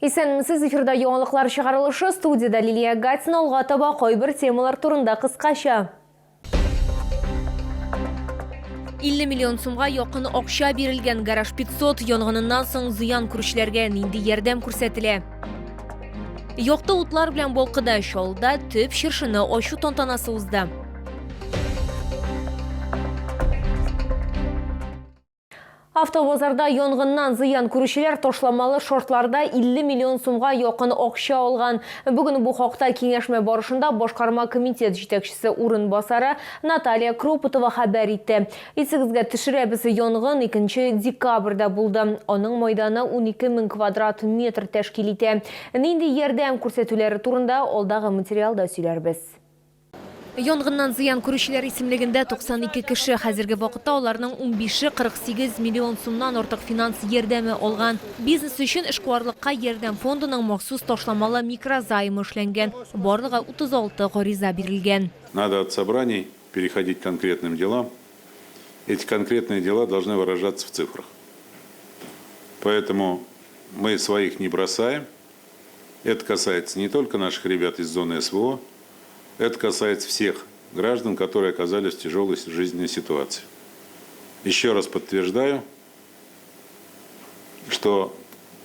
Исәнмесез, эфирда яңалыклар чыгарылышы, студияда Лилия Гатина, алга таба кайбер темалар турында кыскача. 50 миллион сумга якын акча бирелгән гараж 500 янгыныннан соң зыян күрүчеләргә нинди ярдәм күрсәтелә? Якты утлар белән Балкыда Шалда төп чыршыны ачу тантанасы узды. Автобазарда янгыннан зыян күрүчеләр ташламалы шортларда 50 миллион сумга якын акча алган. Бүген бу хакта киңәшмә барышында башкарма комитет җитәкчесе урынбасары Наталья Крупотова хәбәр итте. Исегезгә төшерәбез, янгын 2 декабрьдә булды. Аның мәйданы 12 000 квадрат метр тәшкил итә. Нинди ярдәм күрсәтүләре турында алдагы материалда сөйләрбез. Янгыннан зыян күрүчеләр исемлегендә 92 кеше, хәзерге вакытта аларның 15-е 48 миллион сумнан артык финанс ярдәме алган. Бизнес өчен эшкуарлыкка ярдәм фондының махсус ташламалы микрозаймы эшләнгән. Барлыгы 36 гариза бирелгән. Надо от собраний переходить к конкретным делам. Эти конкретные дела должны выражаться в цифрах. Поэтому мы своих не бросаем. Это касается не только наших ребят из зоны СВО, это касается всех граждан, которые оказались в тяжелой жизненной ситуации. Еще раз подтверждаю, что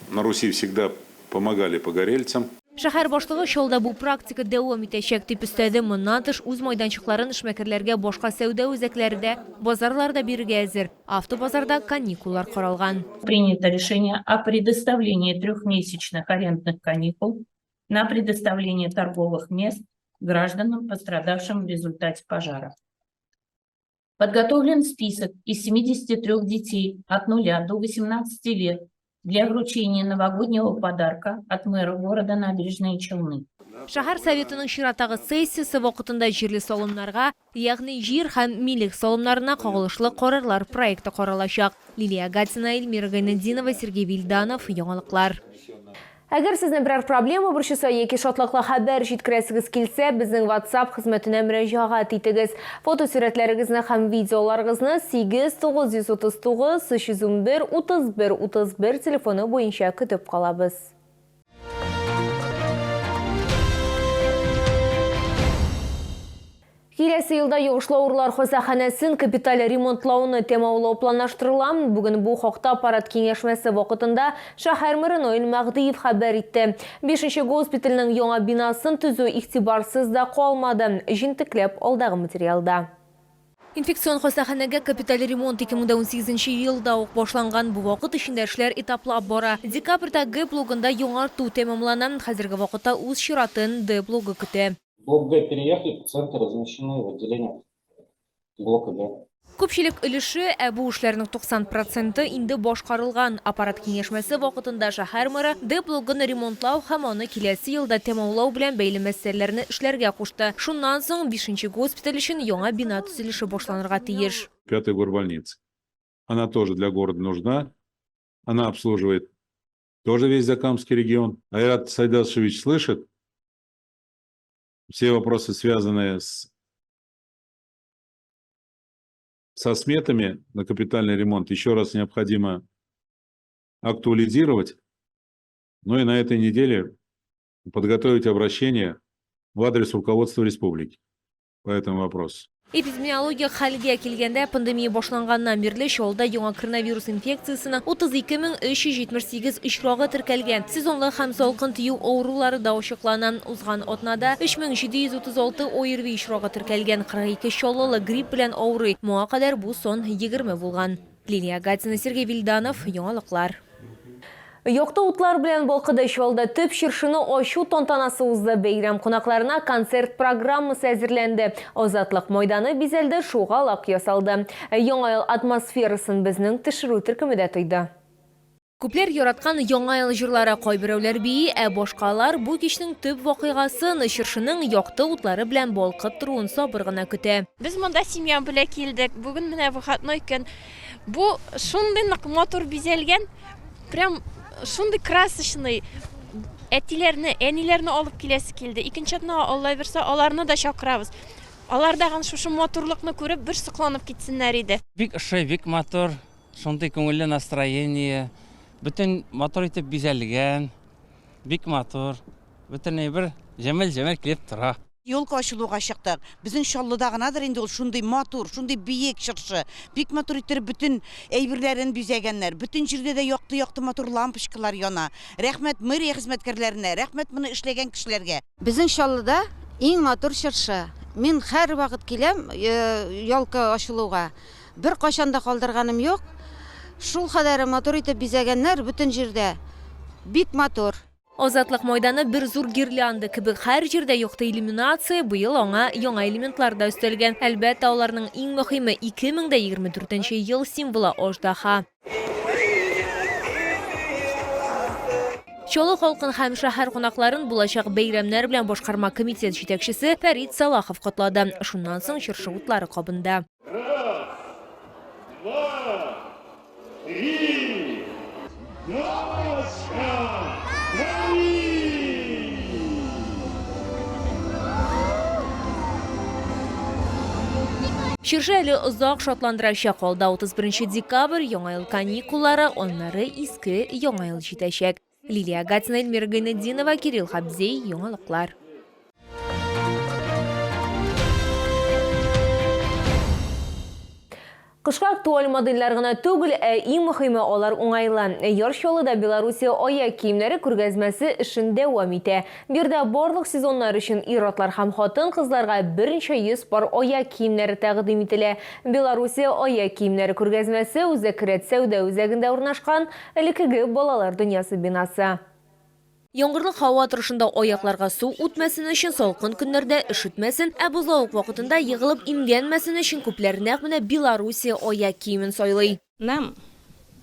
на Руси всегда помогали погорельцам. Шәһәр башлыгы Шалда бу практика дәвам итәчәк дип өстәде. Моннан тыш үз майданчыкларын эшмәкәрләргә, башка сәүдә үзәкләрендә, базарларда бирергә әзер. Автобазарда каникуллар каралган. Принято решение о предоставлении 3-месячных арендных каникул на предоставление торговых мест гражданам, пострадавшим в результате пожара. Подготовлен список из 73 детей от 0 до 18 лет для вручения новогоднего подарка от мэра города Набережные Челны. Шәһәр советының чираттагы сессиясе вакытында җирле салымнарга, ягъни җир һәм милек салымнарына кагылышлы карарлар проекты каралачак. Лилия Гатина, Эльмира Гайнетдинова, Сергей Вильданов, яңалыклар. Әгәр сезнең берәр проблема борчыса яки шатлыклы хәбәр җиткерәсегез килсә, безнең WhatsApp хезмәтенә мөрәҗәгать итегез. Фотосурәтләрегезне һәм видеоларыгызны 8939 311 31 31 телефоны буенча көтеп калабыз. Киләсе елда йогышлаулар хастаханәсен капиталь ремонтлауны темаулау планлаштырыла. Бүген бу хакта аппарат киңәшмәсе вакытында шәһәр мэры Наил Мәгъдиев хәбәр итте. 5-нче госпитальнең яңа бинасын төзү игътибарсыз да калмады. Җинтекләп алдагы материалда. Инфекцион хастаханәгә капиталь ремонт 2018 елда ук башланган. Бу вакыт эчендә эшләр этаплап бара. Декабрьдә Г блогында яңарту тәмамлана. Хәзерге вакытта үз чиратын Д блогы көтә. Блок Г переехали, пациенты размещены в отделениях блока Г. Күпчелек өлеше, бу эшләрнең 90% инде башкарылган. Аппарат киңәшмәсе вакытында шәһәр мэры Д блогын ремонтлау һәм аны киләсе елда тәмамлау белән бәйле мәсьәләләрне эшләргә кушты. Шуннан соң 5-нче госпиталь өчен яңа бина төзелеше башланырга тиеш. 5-я горбольница. Она тоже для города нужна. Она обслуживает тоже весь Закамский регион. Айрат Сайдашевич слышит. Все вопросы, связанные со сметами на капитальный ремонт, еще раз необходимо актуализировать. Ну и на этой неделе подготовить обращение в адрес руководства республики по этому вопросу. Эпидемиология хәлгә килгәндә пандемия башланганнан бирле Шалда яңа коронавирус инфекциясының 32378 очрагы теркәлгән. Сезонлы һәм салкын тию авырулары да ачыклана. Узган атнада 3736 ОРВИ очрагы теркәлгән. 42 чаллылы грипп белән авырый. Моңа кадәр бу сон 20 булган. Лилия Гатина, Сергей Вильданов, яңалыклар. Якты утлар белән Балкыда Шалда төп чыршыны ачу тантанасы узды. Бәйрәм кунакларына концерт программасы әзерләнде. Азатлык мәйданы бизәлде, шуга лак ясалды. Яңа ел атмосферасын безнең төшерү төркемендә тойды. Күпләр яраткан яңа ел җырлары, кайберәүләр бии, башкалар бу кичнең төп вакыйгасын чыршының якты утлары белән балкып торуын сабыр гына көтә. Без монда семья белән килдек. Бүген менә выходной көн. Бу шундый нык мотор бизәлгән. Прям шундый красочный әтиләрне, әниләрне алып киләсе килде. Икенче атнага Алла берсә, аларны да чакырабыз. Алар да шушы моторлыкны күреп бер сокланып китсеннәр иде. Бик ошый, бик мотор, шундый күңелле настроение. Бүтән мотор итеп бизәлгән. бик матур. Бөтенләй бер җәмәл килеп тора. Yolka aşılığa şıktık. Bizim şallıda ganadır indi ol şunday matur, şunday biyek şırşı. Bik matur ittir bütün eybirlerin büzegenler. Bütün jirde de yoktu matur lampışkılar yana. Rahmet meriye hizmetkarlarına, rahmet bunu işlegen kişilerge. Bizim şallıda en matur şırşı. Men her vakit kelem yolka aşılığa. Bir qaşanda kaldırganım yok. Şul kadar matur itip büzegenler bütün jirde. Bik matur. Озатлык майданы bir зур гирлянда кебек һәр җирдә якты иллюминация быел аңа яңа элементлар да өстәлгән. Әлбәттә, аларның иң мөһиме 2024 ел символы аждаһа. Чолы халкын һәм шәһәр кунакларын булачак бәйрәмнәр белән башкарма комитет җитәкчесе Фәрит Салахов котлады. Шуннан соң чыршы утлары кабында. Чыршы әле озак шатландырачак алда 31 декабрь яңа ел каникуллары, аннары иске яңа ел җитәчәк. Лилия Гатина, Эльмира Гайнетдинова, Кирилл Хабзей, яңалыклар. Кышка актуаль модельләр гына түгел, иң мөһиме алар уңайлы. Яршалыда Белоруссия аяк киемнәре күргәзмәсе эшен дәвам итә. Бирдә барлык сезоннар өчен ир-атлар һәм хатын-кызларга 100 пар аяк киемнәре тәкъдим ителә. Белоруссия аяк киемнәре күргәзмәсе Үзәкрәт сәүдә үзәгендә урнашкан элекеге балалар дөньясы бинасы. Яңгырлы һава торышында аякларга су үтмәсен өчен салкын көннәрдә ишетмәсен, ә бозлавык вакытында егылып имгәнмәсен өчен күпләр нәкъ менә Белоруссия аяк киемен сайлый. Нам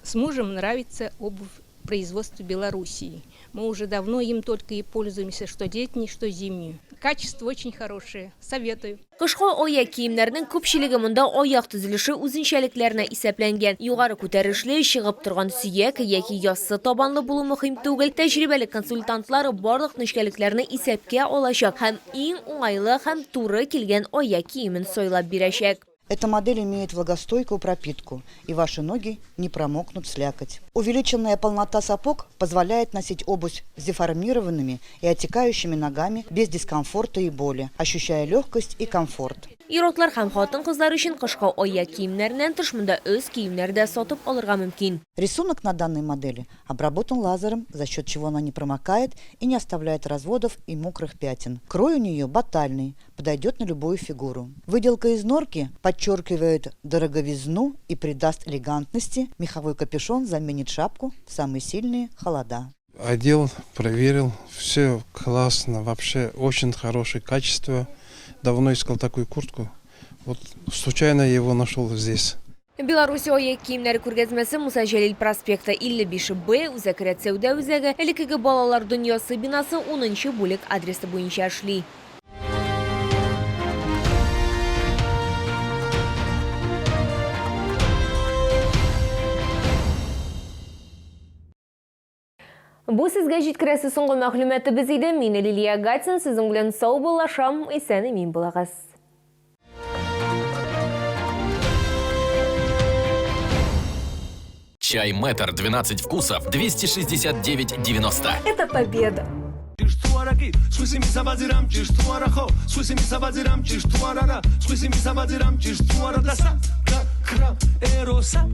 с мужем нравится обувь производства Белоруссии. Мы уже давно им только и пользуемся, что летней, что зимней. Качество очень хорошее. Советую. Кышка аяк киемнәрнең күпчелеге монда аяк төзелеше үзенчәлекләренә исәпләнгән. Югары күтәрешле, чыгып торган сөяк яки яссы табанлы булу мөһим түгел. Тәҗрибәле консультантлар барлык нечкәлекләрне исәпкә алачак һәм иң уңайлы һәм туры килгән аяк киемен сайлап бирәчәк. Эта модель имеет влагостойкую пропитку, и ваши ноги не промокнут в слякоть. Увеличенная полнота сапог позволяет носить обувь с деформированными и отекающими ногами без дискомфорта и боли, ощущая легкость и комфорт. Ир-атлар һәм хатын-кызлар өчен кышка аяк киемнәреннән тыш монда өз киемнәр дә сатып алырга мөмкин. Рисунок на данной модели обработан лазером, за счет чего она не промокает и не оставляет разводов и мокрых пятен. Крой у нее батальный, подойдет на любую фигуру. Выделка из норки подчеркивает дороговизну и придаст элегантности. Меховой капюшон заменит шапку в самые сильные холода. Одел, проверил, все классно, вообще очень хорошее качество. Давно искал такую куртку, вот случайно его нашел здесь. Белоруссия аяк киемнәре күргәзмәсе Муса Җәлил проспекты 55Б, Үзәкрәт сәүдә үзәге, элекеге балалар дөньясы бинасы 10-нчы бүлек адресы буенча эшли. Бу сезгә җиткерәсе соңгы мәгълүматыбыз иде. Мин Лилия Гатина, сезнең белән сау булашам, исән имин булагыз. Чай Мэтр 12 вкусов 269,90. Это победа. Erosa